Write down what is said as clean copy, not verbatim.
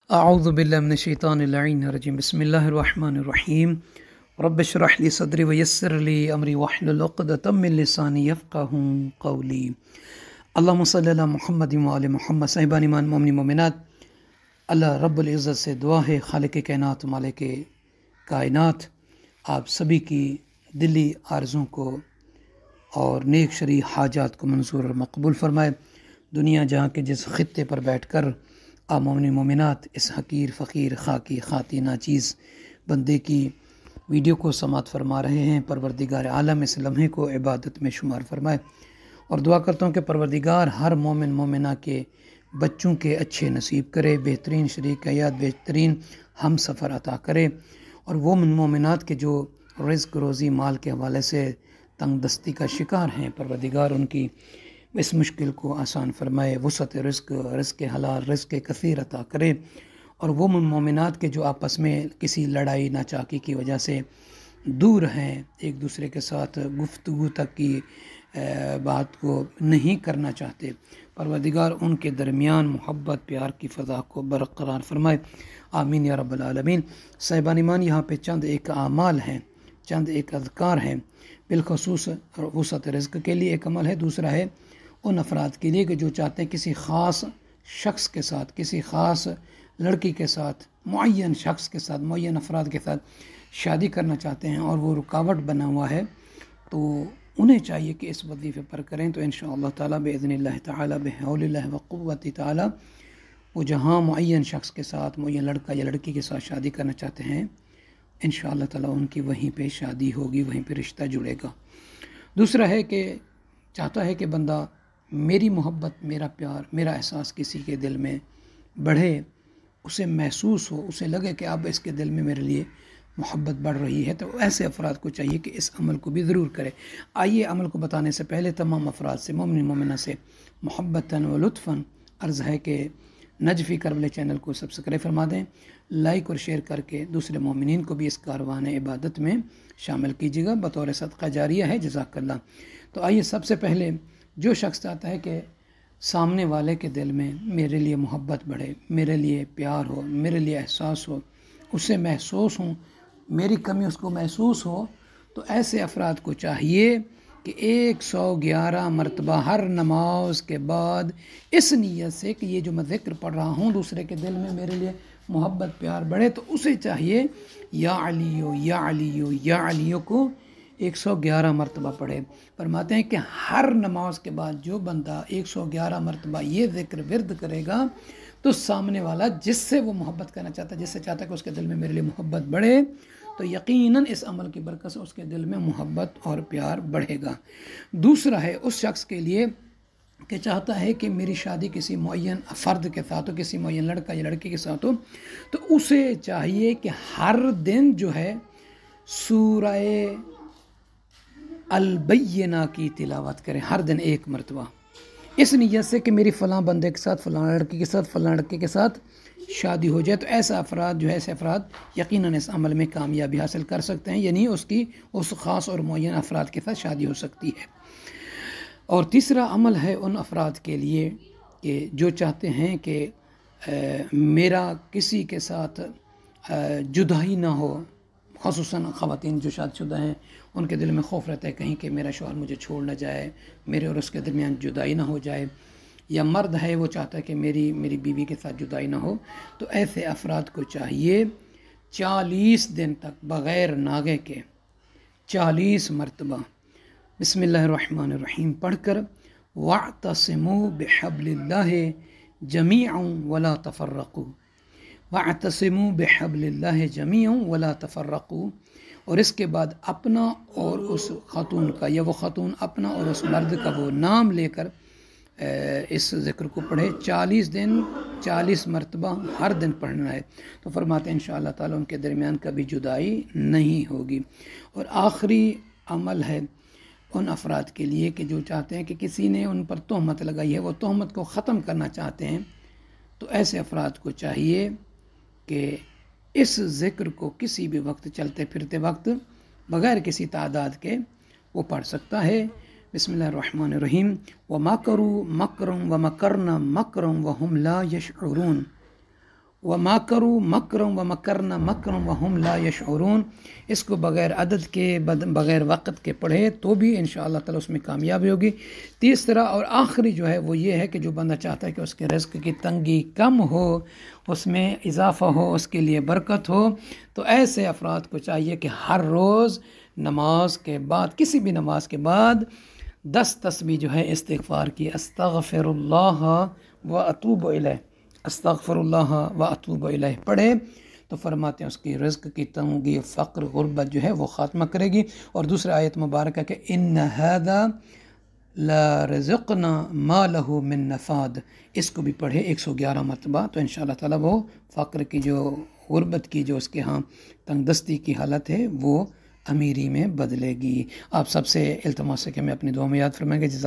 اعوذ باللہ من الشیطان اللعین الرجیم بسم اللہ الرحمن الرحیم رب اشرح لی صدری ویسر لی امری واحلل عقدۃ من لسانی یفقهوا قولی اللہم صلی علی محمد وعلی محمد۔ صاحبان ایمان مومنین مومنات، اللہ رب العزت سے دعا ہے، خالق کائنات مالک کائنات، آپ سبھی کی دلی آرزوں کو اور نیک شرعی حاجات کو منظور اور مقبول فرمائے۔ دنیا جہاں کے جس خطے پر بیٹھ کر آپ مومن مومنات اس حقیر فقیر خاکی خاطی ناچیز بندے کی ویڈیو کو سماعت فرما رہے ہیں، پروردگار عالم اس لمحے کو عبادت میں شمار فرمائے، اور دعا کرتا ہوں کہ پروردگار ہر مومن مومنہ کے بچوں کے اچھے نصیب کرے، بہترین شریک حیات، بہترین ہم سفر عطا کرے، اور وہ مومنات کے جو رزق روزی مال کے حوالے سے تنگ دستی کا شکار ہیں، پروردگار ان کی اس مشکل کو آسان فرمائے، وسعت رزق حلال رزق کثیر عطا کرے، اور وہ مومنات کے جو آپس میں کسی لڑائی ناچاکی کی وجہ سے دور ہیں، ایک دوسرے کے ساتھ گفتگو تک کی بات کو نہیں کرنا چاہتے، پروردگار ان کے درمیان محبت پیار کی فضا کو برقرار فرمائے، آمین یا رب العالمین۔ صاحبان ایمان، یہاں پہ چند ایک اعمال ہیں، چند ایک اذکار ہیں، بالخصوص وسعت رزق کے لیے ایک عمل ہے، دوسرا ہے ان افراد کے لیے کہ جو چاہتے ہیں کسی خاص شخص کے ساتھ، کسی خاص لڑکی کے ساتھ، معین شخص کے ساتھ، معین افراد کے ساتھ شادی کرنا چاہتے ہیں اور وہ رکاوٹ بنا ہوا ہے، تو انہیں چاہیے کہ اس وظیفے پر کریں، تو انشاءاللہ تعالی باذن اللہ تعالی بحول اللہ وقوت تعالی وہ جہاں معین شخص کے ساتھ، معین لڑکا یا لڑکی کے ساتھ شادی کرنا چاہتے ہیں، انشاءاللہ تعالی ان کی وہیں پہ شادی ہوگی، وہیں پہ رشتہ جڑے گا۔ دوسرا ہے کہ چاہتا ہے کہ بندہ میری محبت، میرا پیار، میرا احساس کسی کے دل میں بڑھے، اسے محسوس ہو، اسے لگے کہ اب اس کے دل میں میرے لیے محبت بڑھ رہی ہے، تو ایسے افراد کو چاہیے کہ اس عمل کو بھی ضرور کرے۔ آئیے عمل کو بتانے سے پہلے تمام افراد سے، مومن مومنہ سے محبتاً و لطفاً عرض ہے کہ نجفی کربلا چینل کو سبسکرائب فرما دیں، لائک اور شیئر کر کے دوسرے مومنین کو بھی اس کاروان عبادت میں شامل کیجیے گا، بطور صدقہ جاریہ ہے، جزاک اللہ۔ تو آئیے سب سے پہلے جو شخص چاہتا ہے کہ سامنے والے کے دل میں میرے لیے محبت بڑھے، میرے لیے پیار ہو، میرے لیے احساس ہو، اسے محسوس ہوں، میری کمی اس کو محسوس ہو، تو ایسے افراد کو چاہیے کہ 111 مرتبہ ہر نماز کے بعد اس نیت سے کہ یہ جو میں ذکر پڑھ رہا ہوں دوسرے کے دل میں میرے لیے محبت پیار بڑھے، تو اسے چاہیے یا علیو یا علیو یا علیو کو 111 مرتبہ پڑھے۔ فرماتے ہیں کہ ہر نماز کے بعد جو بندہ 111 مرتبہ یہ ذکر ورد کرے گا، تو سامنے والا جس سے وہ محبت کرنا چاہتا ہے، جس سے چاہتا ہے کہ اس کے دل میں میرے لیے محبت بڑھے، تو یقیناً اس عمل کی برکت سے اس کے دل میں محبت اور پیار بڑھے گا۔ دوسرا ہے اس شخص کے لیے کہ چاہتا ہے کہ میری شادی کسی معین فرد کے ساتھ ہو، کسی معین لڑکا یا لڑکی کے ساتھ ہو، تو اسے چاہیے کہ ہر دن جو ہے سورہ البینہ کی تلاوت کریں، ہر دن ایک مرتبہ، اس نیت سے کہ میری فلاں بندے کے ساتھ، فلاں لڑکی کے ساتھ، فلاں لڑکے کے ساتھ شادی ہو جائے، تو ایسا افراد جو ہے، ایسے افراد یقیناً اس عمل میں کامیابی حاصل کر سکتے ہیں، یعنی اس خاص اور معین افراد کے ساتھ شادی ہو سکتی ہے۔ اور تیسرا عمل ہے ان افراد کے لیے کہ جو چاہتے ہیں کہ میرا کسی کے ساتھ جدائی نہ ہو، خصوصاً خواتین جو شادی شدہ ہیں، ان کے دل میں خوف رہتا ہے کہیں کہ میرا شوہر مجھے چھوڑ نہ جائے، میرے اور اس کے درمیان جدائی نہ ہو جائے، یا مرد ہے وہ چاہتا ہے کہ میری بیوی کے ساتھ جدائی نہ ہو، تو ایسے افراد کو چاہیے 40 دن تک بغیر ناغے کے 40 مرتبہ بسم اللہ الرحمن الرحیم پڑھ کر وَاعْتَصِمُوا بِحَبْلِ اللَّهِ جَمِيعًا وَلَا تَفَرَّقُوا، وَاعْتَصِمُوا بِحَبْلِ اللَّهِ جَمِيعًا وَلَا تَفَرَّقُوا، اور اس کے بعد اپنا اور اس خاتون کا، یا وہ خاتون اپنا اور اس مرد کا وہ نام لے کر اس ذکر کو پڑھے 40 دن 40 مرتبہ ہر دن پڑھنا ہے، تو فرماتے ہیں انشاءاللہ تعالی ان کے درمیان کبھی جدائی نہیں ہوگی۔ اور آخری عمل ہے ان افراد کے لیے کہ جو چاہتے ہیں کہ کسی نے ان پر تہمت لگائی ہے، وہ تہمت کو ختم کرنا چاہتے ہیں، تو ایسے افراد کو چاہیے کہ اس ذکر کو کسی بھی وقت، چلتے پھرتے وقت، بغیر کسی تعداد کے وہ پڑھ سکتا ہے۔ بسم اللہ الرحمن الرحیم وَمَكَرُوا مَكْرًا وَمَكَرْنَا مَكْرًا وَهُمْ لَا يَشْعُرُونَ وَمَاكَرُوا مَكْرًا وَمَكَرْنَا مَكْرًا وَهُمْ لَا يَشْعُرُونَ. اس کو بغیر عدد کے بغیر وقت کے پڑھے تو بھی انشاءاللہ تعالی اس میں کامیابی ہوگی. تیسرا اور آخری جو ہے وہ یہ ہے کہ جو بندہ چاہتا ہے کہ اس کے رزق کی تنگی کم ہو، اس میں اضافہ ہو، اس کے لیے برکت ہو، تو ایسے افراد کو چاہیے کہ ہر روز نماز کے بعد، کسی بھی نماز کے بعد 10 تسبیح جو ہے استغفار کی، استغفر اللہ و اتوب الیہ، استغفر اللہ و اتوب الیہ پڑھے تو فرماتے ہیں اس کی رزق کی تنگی، فقر، غربت جو ہے وہ خاتمہ کرے گی. اور دوسرے آیت مبارکہ کہ ان ھذا لرزقنا ما له من نفاد، اس کو بھی پڑھے 111 مرتبہ تو انشاءاللہ تعالی وہ فقر کی جو، غربت کی جو اس کے ہاں تنگ دستی کی حالت ہے وہ امیری میں بدلے گی. آپ سب سے التماس ہے کہ میں اپنی دعا میں یاد فرمائیں گے. جزاک